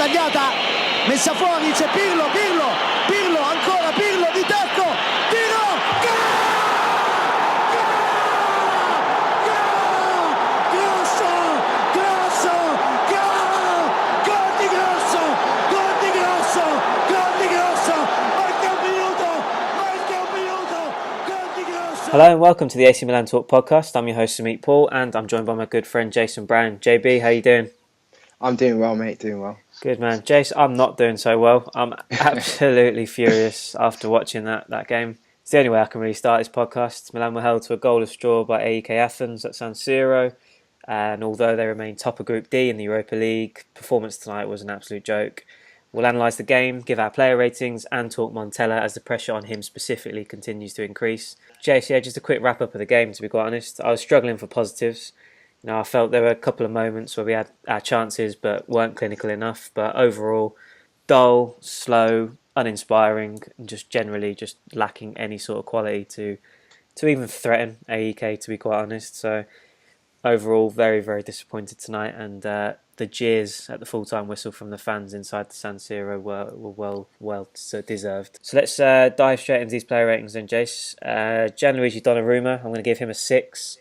tagliata, messa fuori, c'è Pirlo, ancora Pirlo di tacco, tiro, gol! Hello and welcome to the AC Milan Talk podcast. I'm your host Samit Paul and I'm joined by my good friend Jason Brown. JB, how you doing? I'm doing well, mate, doing well. Good man. Jace, I'm not doing so well. I'm absolutely furious after watching that game. It's the only way I can really start this podcast. Milan were held to a goalless draw by AEK Athens at San Siro, and although they remain top of Group D in the Europa League, performance tonight was an absolute joke. We'll analyse the game, give our player ratings and talk Montella as the pressure on him specifically continues to increase. Jace, yeah, just a quick wrap up of the game, to be quite honest. I was struggling for positives. I felt there were a couple of moments where we had our chances but weren't clinical enough. But overall, dull, slow, uninspiring, and just generally just lacking any sort of quality to even threaten AEK, to be quite honest. So overall, very, very disappointed tonight, and the jeers at the full-time whistle from the fans inside the San Siro were well deserved. So let's dive straight into these player ratings then, Jace. Gianluigi Donnarumma, I'm going to give him a 6.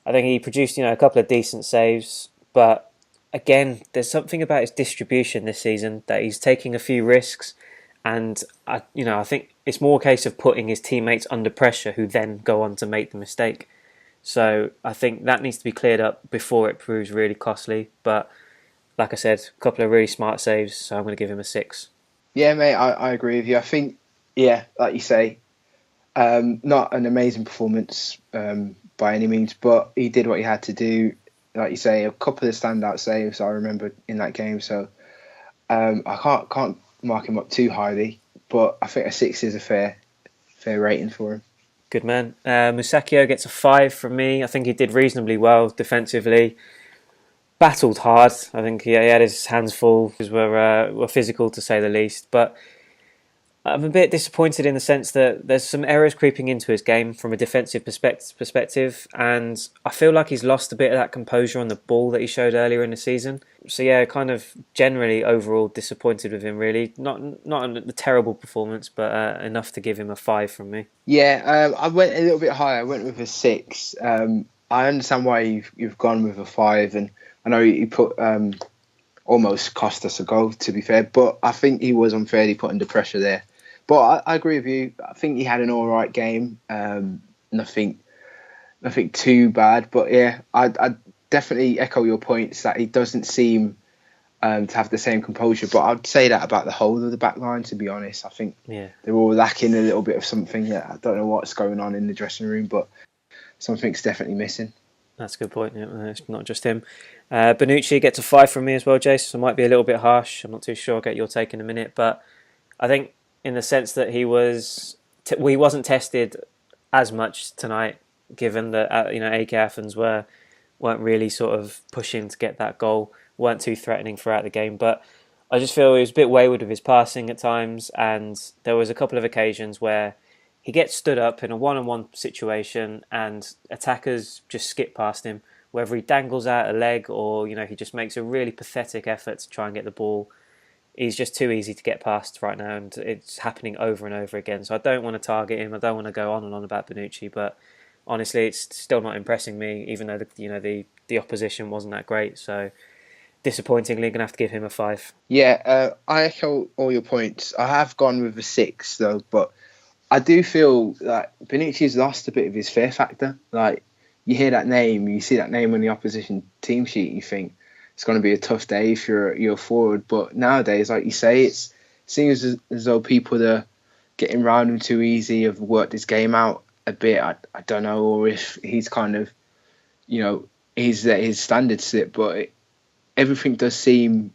I think he produced a couple of decent saves, but again, there's something about his distribution this season that he's taking a few risks, and I think it's more a case of putting his teammates under pressure who then go on to make the mistake. So I think that needs to be cleared up before it proves really costly. But like I said, a couple of really smart saves, so I'm going to give him a 6. Yeah, mate, I agree with you. I think, like you say, not an amazing performance by any means, but he did what he had to do. Like you say, a couple of standout saves I remember in that game. So I can't mark him up too highly, but I think a 6 is a fair rating for him. Good man. Musacchio gets a 5 from me. I think he did reasonably well defensively. Battled hard. I think he had his hands full. Were physical to say the least. But I'm a bit disappointed in the sense that there's some errors creeping into his game from a defensive perspective, and I feel like he's lost a bit of that composure on the ball that he showed earlier in the season. So yeah, kind of generally overall disappointed with him really. Not a terrible performance, but enough to give him a 5 from me. Yeah, I went a little bit higher. I went with a 6. I understand why you've gone with a 5, and I know you put almost cost us a goal, to be fair, but I think he was unfairly put under pressure there. But I agree with you. I think he had an all right game. Nothing too bad. But yeah, I definitely echo your points that he doesn't seem to have the same composure. But I'd say that about the whole of the back line, to be honest. I think they're all lacking a little bit of something. I don't know what's going on in the dressing room, but something's definitely missing. That's a good point. Yeah, it's not just him. Bonucci gets a 5 from me as well, Jason. So it might be a little bit harsh. I'm not too sure. I'll get your take in a minute. But I think in the sense that he wasn't tested as much tonight, given that AEK Athens weren't really sort of pushing to get that goal, weren't too threatening throughout the game. But I just feel he was a bit wayward with his passing at times, and there was a couple of occasions where he gets stood up in a one-on-one situation and attackers just skip past him, whether he dangles out a leg or he just makes a really pathetic effort to try and get the ball. He's just too easy to get past right now, and it's happening over and over again. So I don't want to target him. I don't want to go on and on about Bonucci, but honestly, it's still not impressing me, even though the opposition wasn't that great. So disappointingly, going to have to give him a 5. Yeah, I echo all your points. I have gone with a 6 though, but I do feel like Bonucci's lost a bit of his fear factor. Like, you hear that name, you see that name on the opposition team sheet, you think it's going to be a tough day if you're forward. But nowadays, like you say, it seems as though people are getting round him too easy, have worked his game out a bit. I don't know, or if he's kind of, he's let his standards slip, but everything does seem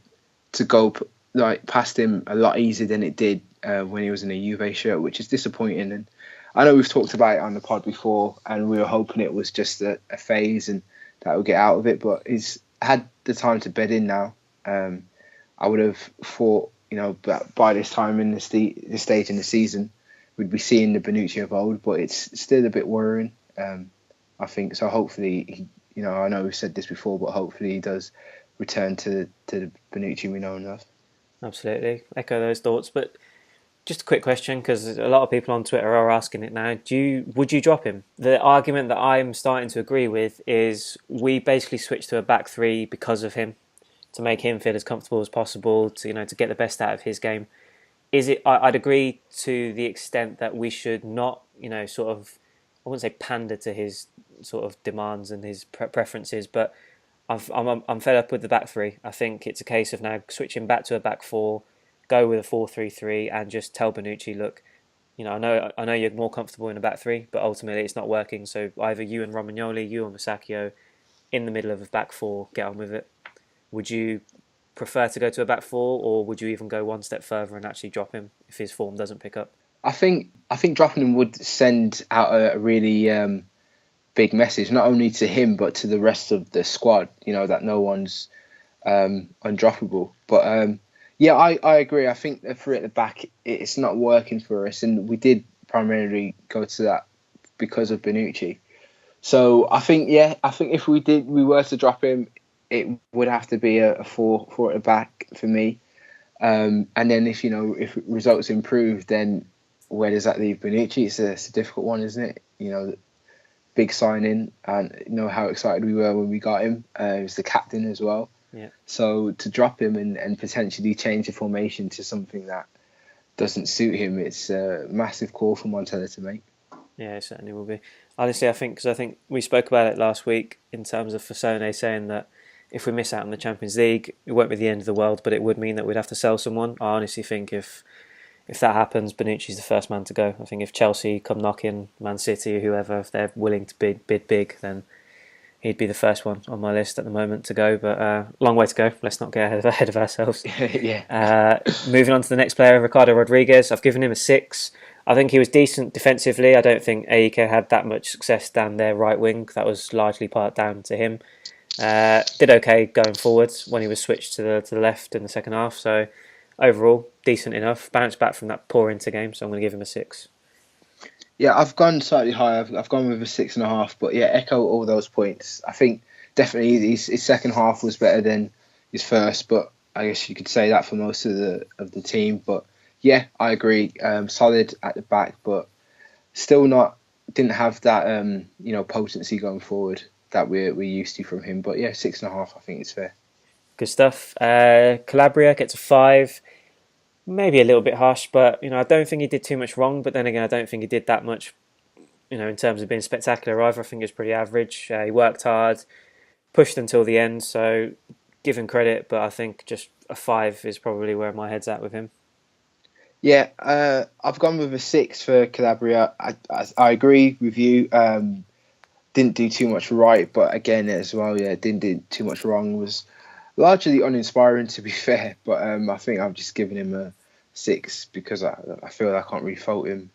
to go like past him a lot easier than it did when he was in a Juve shirt, which is disappointing. And I know we've talked about it on the pod before, and we were hoping it was just a phase and that we'll get out of it, but he's had the time to bed in now. I would have thought, by this time in this stage in the season, we'd be seeing the Bonucci of old, but it's still a bit worrying. I think so. Hopefully, I know we've said this before, but hopefully he does return to the Bonucci we know and love. Absolutely, echo those thoughts. But just a quick question, because a lot of people on Twitter are asking it now. Would you drop him? The argument that I'm starting to agree with is we basically switched to a back three because of him, to make him feel as comfortable as possible, to to get the best out of his game. Is it? I'd agree to the extent that we should not, sort of, I wouldn't say pander to his sort of demands and his preferences, but I'm fed up with the back three. I think it's a case of now switching back to a back four, go with a 4-3-3, and just tell Bonucci, look, I know you're more comfortable in a back three, but ultimately it's not working. So either you and Romagnoli, you and Masaccio, in the middle of a back four, get on with it. Would you prefer to go to a back four, or would you even go one step further and actually drop him if his form doesn't pick up? I think dropping him would send out a really big message, not only to him but to the rest of the squad. That no one's undroppable. But yeah, I agree. I think that for at the back, it's not working for us, and we did primarily go to that because of Bonucci. So I think if we were to drop him, it would have to be a 4 at the back for me. And then if results improve, then where does that leave Bonucci? It's a difficult one, isn't it? Big signing, and how excited we were when we got him. He was the captain as well. Yeah. So to drop him and potentially change the formation to something that doesn't suit him, it's a massive call for Montella to make. Yeah, it certainly will be. Honestly, I think we spoke about it last week in terms of Rossoneri saying that if we miss out on the Champions League, it won't be the end of the world, but it would mean that we'd have to sell someone. I honestly think if that happens, Bonucci's the first man to go. I think if Chelsea come knocking, Man City, whoever, if they're willing to bid big, then he'd be the first one on my list at the moment to go. But long way to go. Let's not get ahead of ourselves. Yeah. Moving on to the next player, Ricardo Rodriguez. I've given him a 6. I think he was decent defensively. I don't think AEK had that much success down their right wing. That was largely part down to him. Did okay going forwards when he was switched to the left in the second half. So overall, decent enough. Bounced back from that poor Inter game, so I'm going to give him a 6. Yeah, I've gone slightly higher. I've gone with a 6.5. But yeah, echo all those points. I think definitely his second half was better than his first, but I guess you could say that for most of the team. But yeah, I agree. Solid at the back, but still didn't have that potency going forward that we're used to from him. But yeah, 6.5. I think it's fair. Good stuff. Calabria gets a 5. Maybe a little bit harsh, but I don't think he did too much wrong. But then again, I don't think he did that much, in terms of being spectacular either. I think he was pretty average. He worked hard, pushed until the end, so give him credit. But I think just a 5 is probably where my head's at with him. Yeah, I've gone with a 6 for Calabria. I agree with you. Didn't do too much right, but again as well, yeah, didn't do too much wrong. Was largely uninspiring, to be fair, but I think I've just given him a 6 because I feel I can't really fault him,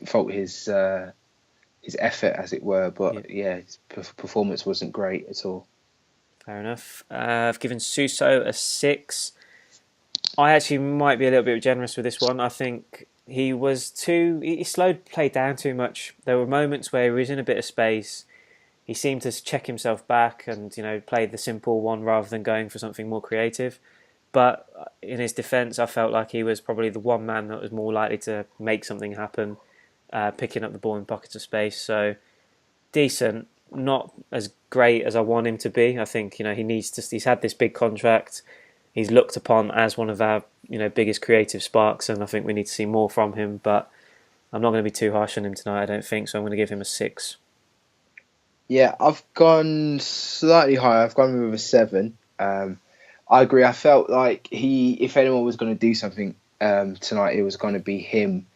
fault his effort, as it were. But yeah, his performance wasn't great at all. Fair enough. I've given Suso a 6. I actually might be a little bit generous with this one. I think he slowed play down too much. There were moments where he was in a bit of space. He seemed to check himself back and play the simple one rather than going for something more creative. But in his defence, I felt like he was probably the one man that was more likely to make something happen, picking up the ball in pockets of space. So decent, not as great as I want him to be. I think he's had this big contract. He's looked upon as one of our biggest creative sparks, and I think we need to see more from him. But I'm not going to be too harsh on him tonight, I don't think. So I'm going to give him a 6. Yeah, I've gone slightly higher. I've gone with a 7. I agree. I felt like if anyone was going to do something tonight, it was going to be him.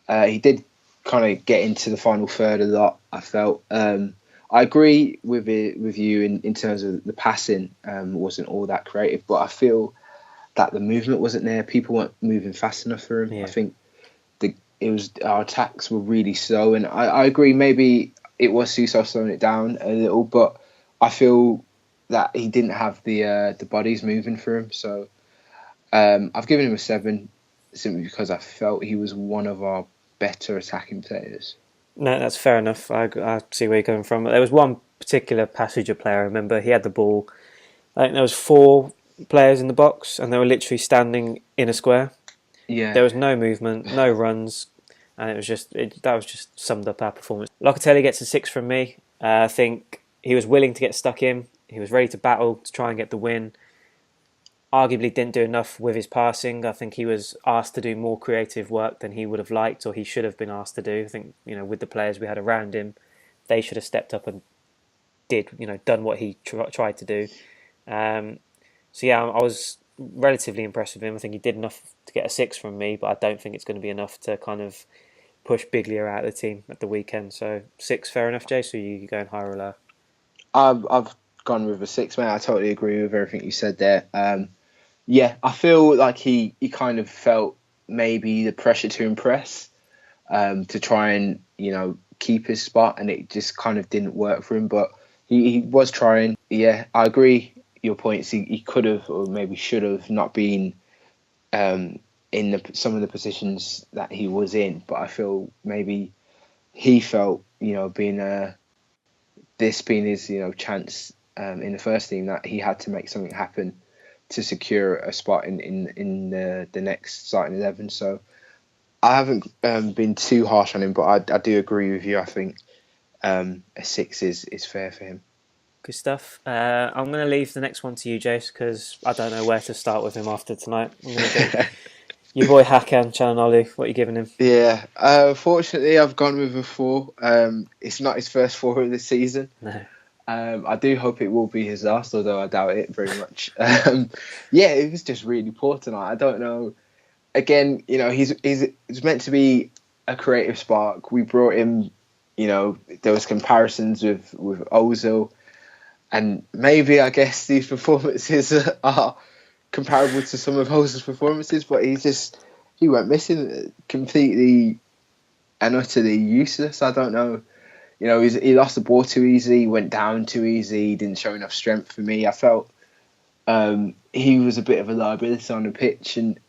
He did kind of get into the final third a lot, I felt. I agree with you in terms of the passing wasn't all that creative, but I feel that the movement wasn't there. People weren't moving fast enough for him. Yeah. I think our attacks were really slow, and I agree. Maybe it was Suso slowing it down a little, but I feel that he didn't have the bodies moving for him. So I've given him a 7 simply because I felt he was one of our better attacking players. No, that's fair enough. I see where you're coming from. There was one particular passenger player, I remember. He had the ball. I think there was 4 players in the box, and they were literally standing in a square. Yeah. There was no movement, no runs, and that was just summed up our performance. Locatelli gets a 6 from me. I think he was willing to get stuck in. He was ready to battle to try and get the win. Arguably didn't do enough with his passing. I think he was asked to do more creative work than he would have liked, or he should have been asked to do. I think, with the players we had around him, they should have stepped up and done what he tried to do. So yeah, I was relatively impressed with him. I think he did enough to get a 6 from me, but I don't think it's going to be enough to kind of push Biglia out of the team at the weekend. So 6, fair enough, Jace, or you going higher or lower? I've gone with a 6, mate. I totally agree with everything you said there. Yeah, I feel like he kind of felt maybe the pressure to impress, to try and, keep his spot, and it just kind of didn't work for him. But he was trying. Yeah, I agree your points. He could have, or maybe should have, not been in some of the positions that he was in. But I feel maybe he felt, being his, chance in the first team, that he had to make something happen to secure a spot in the next starting 11. So I haven't been too harsh on him, but I do agree with you. I think a 6 is fair for him. Good stuff. I'm going to leave the next one to you, Jace, because I don't know where to start with him after tonight. I'm going to go your boy Hakan Çalhanoğlu. What are you giving him? Yeah, fortunately I've gone with a 4. It's not his first 4 of the season. No. I do hope it will be his last, although I doubt it very much. Yeah, it was just really poor tonight. I don't know. Again, he's meant to be a creative spark. We brought him, there was comparisons with Ozil, and maybe I guess these performances are comparable to some of Ozil's performances, but he went missing, completely and utterly useless. I don't know. He lost the ball too easy, went down too easy, didn't show enough strength for me. I felt he was a bit of a liability on the pitch, and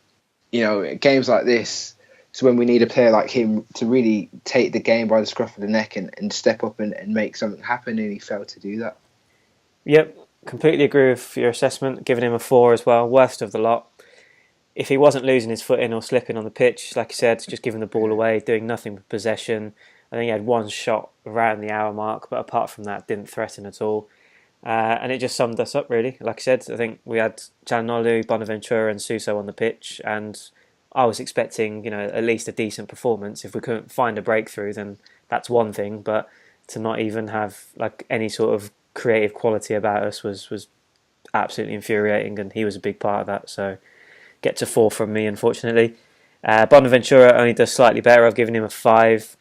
games like this, so when we need a player like him to really take the game by the scruff of the neck and step up and make something happen, and he failed to do that. Yep, completely agree with your assessment. Giving him a 4 as well, worst of the lot. If he wasn't losing his footing or slipping on the pitch, like you said, just giving the ball away, doing nothing with possession. I think he had one shot around the hour mark, but apart from that, didn't threaten at all. And it just summed us up, really. Like I said, I think we had Çalhanoğlu, Bonaventura and Suso on the pitch, and I was expecting, at least a decent performance. If we couldn't find a breakthrough, then that's one thing, but to not even have any sort of creative quality about us was absolutely infuriating, and he was a big part of that. So gets a 4 from me, unfortunately. Bonaventura only does slightly better. I've given him a 5.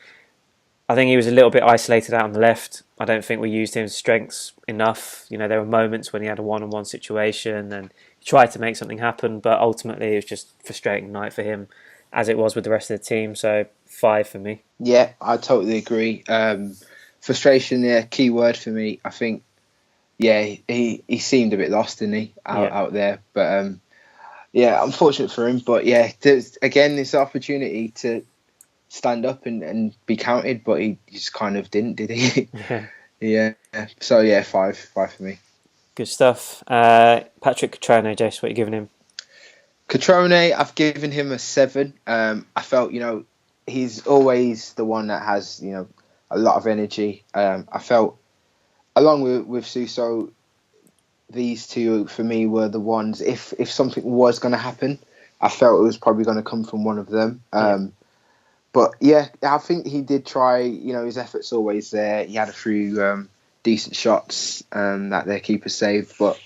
I think he was a little bit isolated out on the left. I don't think we used his strengths enough. There were moments when he had a one-on-one situation and he tried to make something happen, but ultimately it was just a frustrating night for him, as it was with the rest of the team. So 5 for me. Yeah, I totally agree. Frustration, yeah, key word for me. I think, yeah, he seemed a bit lost, didn't he, out there? But yeah, unfortunate for him. But yeah, again, this opportunity to stand up and be counted, but he just kind of didn't, did he? Yeah. So yeah, 5 for me. Good stuff. Patrick Cutrone, Jace, what are you giving him? Cutrone, I've given him a 7. I felt, he's always the one that has, a lot of energy. I felt, along with Suso, these two for me were the ones. If something was going to happen, I felt it was probably going to come from one of them. But yeah, I think he did try. His effort's always there. He had a few decent shots that their keeper saved, but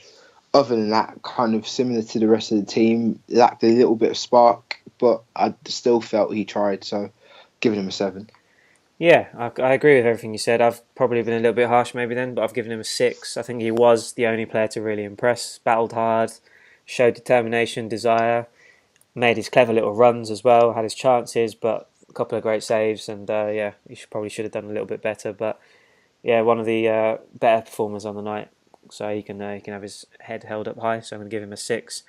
other than that, kind of similar to the rest of the team, lacked a little bit of spark. But I still felt he tried, so giving him a 7. Yeah, I agree with everything you said. I've probably been a little bit harsh maybe then, but I've given him a 6. I think he was the only player to really impress. Battled hard, showed determination, desire, made his clever little runs as well, had his chances, but a couple of great saves, and he probably should have done a little bit better. But yeah, one of the better performers on the night, so he can have his head held up high. So I'm going to give him a 6.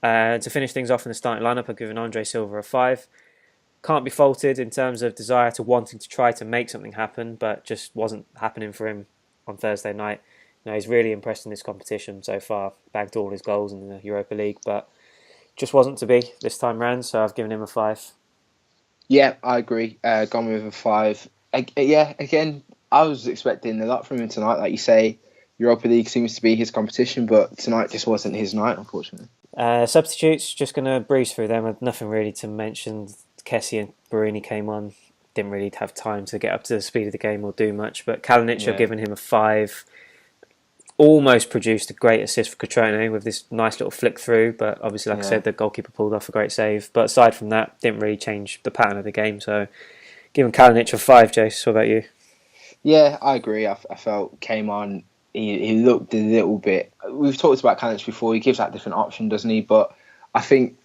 To finish things off in the starting lineup, I've given Andre Silva a 5. Can't be faulted in terms of desire to wanting to try to make something happen, but just wasn't happening for him on Thursday night. he's really impressed in this competition so far. Bagged all his goals in the Europa League, but just wasn't to be this time round. So I've given him a 5. Yeah, I agree. Gone with a 5. Yeah, again, I was expecting a lot from him tonight. Like you say, Europa League seems to be his competition, but tonight just wasn't his night, unfortunately. Substitutes, just going to breeze through them. Nothing really to mention. Kessie and Barini came on. Didn't really have time to get up to the speed of the game or do much. But Kalinic, I've given him a 5. Almost produced a great assist for Cotrone with this nice little flick through. But obviously, like I said, the goalkeeper pulled off a great save. But aside from that, didn't really change the pattern of the game. So giving Kalinic a 5, Jace. What about you? Yeah, I agree. I felt came on. He looked a little bit. We've talked about Kalinic before. He gives that different option, doesn't he? But I think,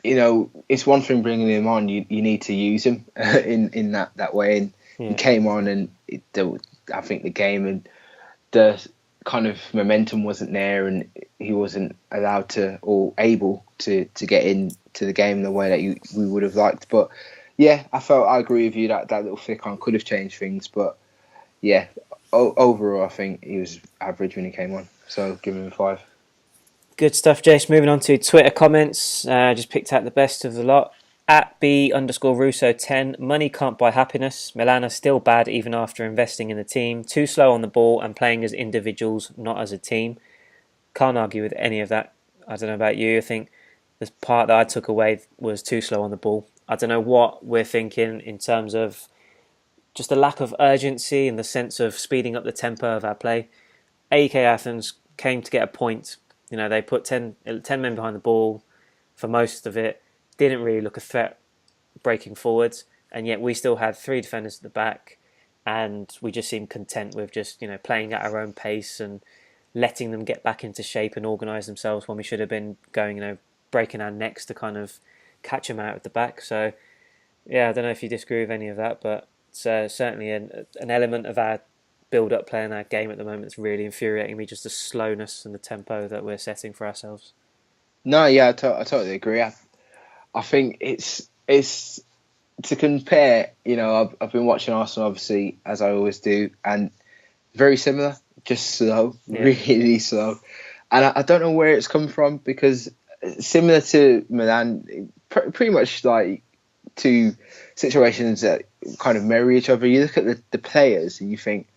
it's one thing bringing him on. You need to use him in that way. And he came on, and I think the game and the kind of momentum wasn't there, and he wasn't allowed to or able to get into the game the way that we would have liked. But yeah, I agree with you that little flick on could have changed things. But yeah, overall, I think he was average when he came on. So give him a 5. Good stuff, Jace. Moving on to Twitter comments. Just picked out the best of the lot. At B_Russo10, money can't buy happiness. Milan are still bad even after investing in the team. Too slow on the ball and playing as individuals, not as a team. Can't argue with any of that. I don't know about you. I think the part that I took away was too slow on the ball. I don't know what we're thinking in terms of just a lack of urgency and the sense of speeding up the tempo of our play. AEK Athens came to get a point. They put 10 men behind the ball for most of it. Didn't really look a threat breaking forwards, and yet we still had 3 defenders at the back, and we just seemed content with just playing at our own pace and letting them get back into shape and organise themselves when we should have been going, breaking our necks to kind of catch them out at the back. So yeah, I don't know if you disagree with any of that, but it's certainly an element of our build-up play in our game at the moment that's really infuriating me, just the slowness and the tempo that we're setting for ourselves. No, yeah, I totally agree. I think it's to compare. I've been watching Arsenal, obviously, as I always do, and very similar, just slow, really slow. And I don't know where it's come from, because similar to Milan, pretty much like 2 situations that kind of mirror each other. You look at the players and you think,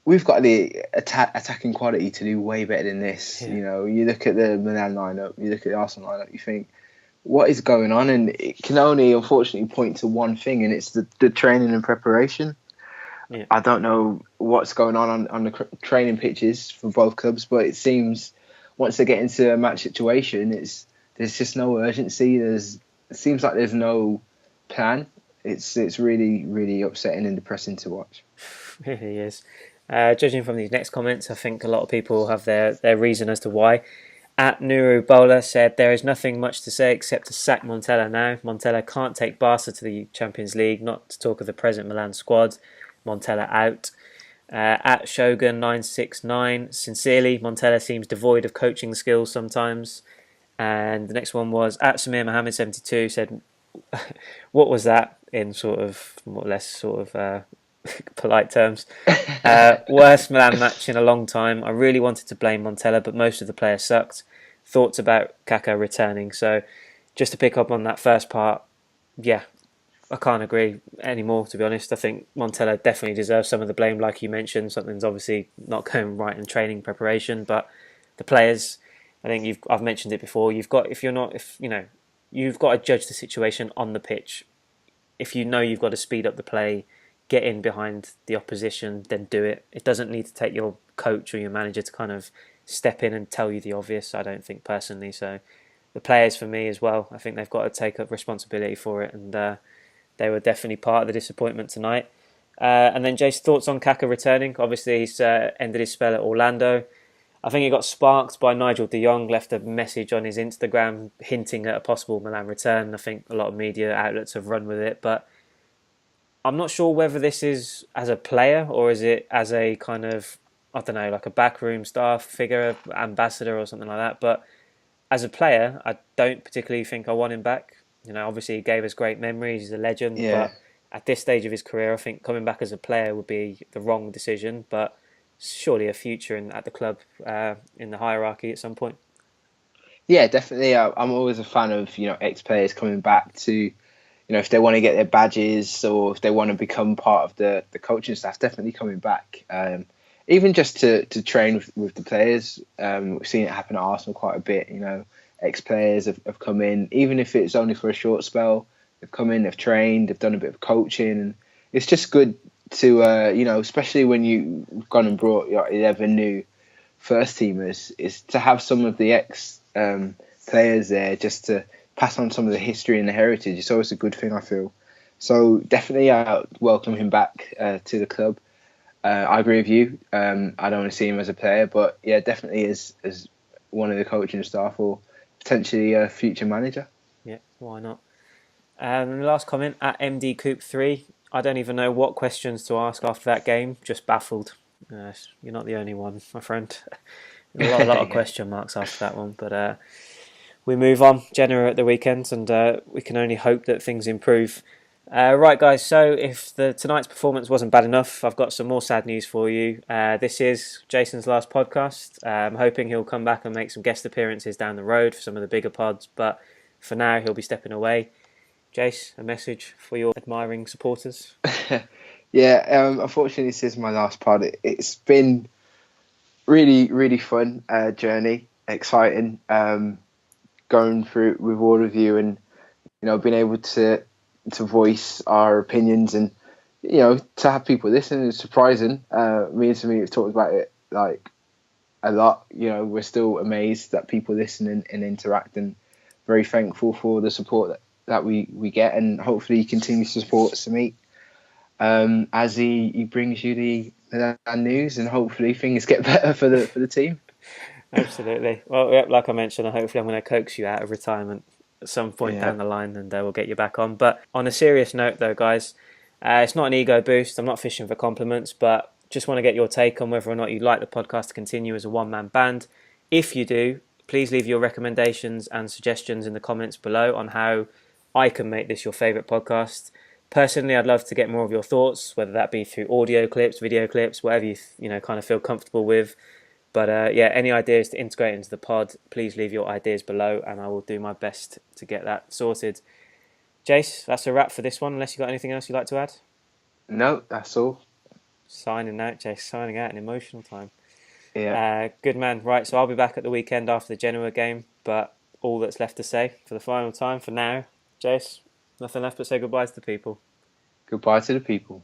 we've got the attacking quality to do way better than this. You look at the Milan lineup, you look at the Arsenal lineup, you think, what is going on? And it can only, unfortunately, point to one thing, and it's the training and preparation. Yeah. I don't know what's going on the training pitches for both clubs, but it seems once they get into a match situation, there's just no urgency. It seems like there's no plan. It's really, really upsetting and depressing to watch. It really is. Judging from these next comments, I think a lot of people have their reason as to why. At Nuru Bola said, there is nothing much to say except to sack Montella now. Montella can't take Barca to the Champions League, not to talk of the present Milan squad. Montella out. At Shogun969, sincerely, Montella seems devoid of coaching skills sometimes. And the next one was at Samir Mohammed 72 said, what was that in sort of more or less sort of polite terms? Worst Milan match in a long time. I really wanted to blame Montella, but most of the players sucked. Thoughts about Kaka returning. So just to pick up on that first part, yeah, I can't agree anymore, to be honest. I think Montella definitely deserves some of the blame, like you mentioned. Something's obviously not going right in training preparation, but the players, I think I've mentioned it before. You've got to judge the situation on the pitch. If you know you've got to speed up the play, get in behind the opposition, then do it. It doesn't need to take your coach or your manager to kind of step in and tell you the obvious, I don't think, personally. So the players, for me as well, I think they've got to take up responsibility for it, and they were definitely part of the disappointment tonight. And then Jace, thoughts on Kaka returning? Obviously, he's ended his spell at Orlando. I think he got sparked by Nigel de Jong, left a message on his Instagram hinting at a possible Milan return. I think a lot of media outlets have run with it, but I'm not sure whether this is as a player or is it as a kind of, I don't know, like a backroom staff figure, ambassador or something like that. But as a player, I don't particularly think I want him back. Obviously he gave us great memories, he's a legend, but at this stage of his career, I think coming back as a player would be the wrong decision. But surely a future at the club in the hierarchy at some point. Yeah, definitely. I'm always a fan of ex-players coming back to if they want to get their badges or if they want to become part of the coaching staff, definitely coming back. Even just to train with the players. We've seen it happen at Arsenal quite a bit. Ex-players have come in, even if it's only for a short spell. They've come in, they've trained, they've done a bit of coaching, and it's just good to especially when you've gone and brought your 11 new first teamers, is to have some of the ex players there just to pass on some of the history and the heritage. It's always a good thing, I feel. So definitely welcome him back to the club. I agree with you. I don't want to see him as a player, but yeah, definitely as one of the coaching staff or potentially a future manager. Yeah, why not? And the last comment at MD Coop 3. I don't even know what questions to ask after that game. Just baffled. You're not the only one, my friend. A lot of question marks after that one, but we move on. Genoa at the weekend, and we can only hope that things improve. Right, guys, so if tonight's performance wasn't bad enough, I've got some more sad news for you. This is Jason's last podcast. I'm hoping he'll come back and make some guest appearances down the road for some of the bigger pods, but for now, he'll be stepping away. Jace, a message for your admiring supporters? Yeah, unfortunately, this is my last pod. It's been really, really fun journey, exciting, going through with all of you, and being able to voice our opinions, and to have people listen is surprising. Me and Samir have talked about it like a lot. We're still amazed that people listen and interact, and very thankful for the support that we get, and hopefully he continues to support Samir as he brings you the news, and hopefully things get better for the team. Absolutely. Well, yeah, like I mentioned, hopefully I'm going to coax you out of retirement at some point down the line, and we'll get you back on. But on a serious note, though, guys, it's not an ego boost. I'm not fishing for compliments, but just want to get your take on whether or not you'd like the podcast to continue as a one-man band. If you do, please leave your recommendations and suggestions in the comments below on how I can make this your favourite podcast. Personally, I'd love to get more of your thoughts, whether that be through audio clips, video clips, whatever you kind of feel comfortable with. But any ideas to integrate into the pod, please leave your ideas below, and I will do my best to get that sorted. Jace, that's a wrap for this one, unless you've got anything else you'd like to add? No, that's all. Signing out, Jace, signing out, an emotional time. Yeah. Good man. Right, so I'll be back at the weekend after the Genoa game, but all that's left to say for the final time for now, Jace, nothing left but say goodbye to the people. Goodbye to the people.